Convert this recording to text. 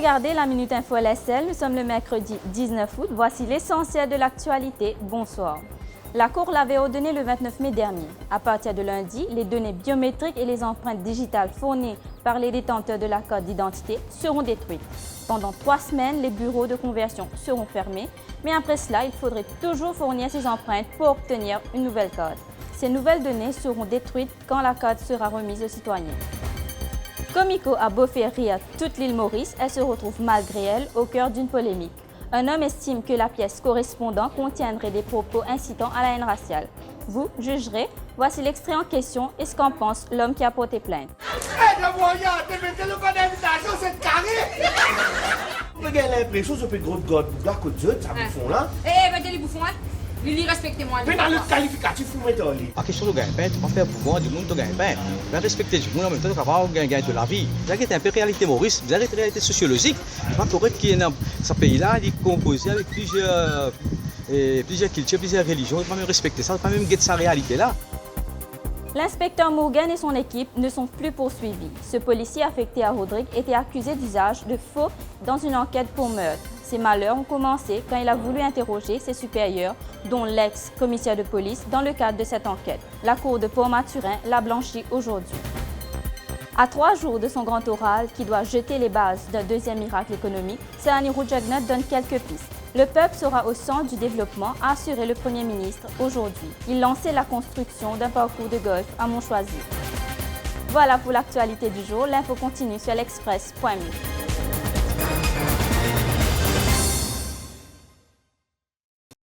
regardez la Minute Info LSL, nous sommes le mercredi 19 août. Voici l'essentiel de l'actualité. Bonsoir. La Cour l'avait ordonné le 29 mai dernier. À partir de lundi, les données biométriques et les empreintes digitales fournies par les détenteurs de la carte d'identité seront détruites. Pendant 3 semaines, les bureaux de conversion seront fermés, mais après cela, il faudrait toujours fournir ces empreintes pour obtenir une nouvelle carte. Ces nouvelles données seront détruites quand la carte sera remise aux citoyens. Comico a beau faire rire toute l'île Maurice, elle se retrouve malgré elle au cœur d'une polémique. Un homme estime que la pièce correspondant contiendrait des propos incitant à la haine raciale. Vous jugerez. Voici l'extrait en question et ce qu'en pense l'homme qui a porté plainte. J'ai l'impression que ce gros gars que Dieu, ça bouffon là. Les bouffons, Lili, respectez-moi. Mais dans le qualificatif, vous mettez en ligne. La question du gagne-pain, tu peux faire pouvoir du monde, tu gagne-pain. Tu vas respecter du monde en même temps, tu vas avoir un gain de la vie. Vous avez un peu de réalité Maurice, vous avez une réalité sociologique. Il n'est pas correct qu'il y ait dans ce pays-là, il est composé avec plusieurs cultures, plusieurs religions. Il faut même respecter ça, il faut même guetter sa réalité-là. L'inspecteur Morgan et son équipe ne sont plus poursuivis. Ce policier affecté à Rodrigue était accusé d'usage de faux dans une enquête pour meurtre. Ces malheurs ont commencé quand il a voulu interroger ses supérieurs, dont l'ex-commissaire de police, dans le cadre de cette enquête. La cour de Port-Mathurin l'a blanchi aujourd'hui. À 3 jours de son grand oral qui doit jeter les bases d'un deuxième miracle économique, Seanirou Jagnat donne quelques pistes. Le peuple sera au centre du développement, a assuré le Premier ministre aujourd'hui. Il lançait la construction d'un parcours de golf à Montchoisy. Voilà pour l'actualité du jour. L'info continue sur l'express.mu.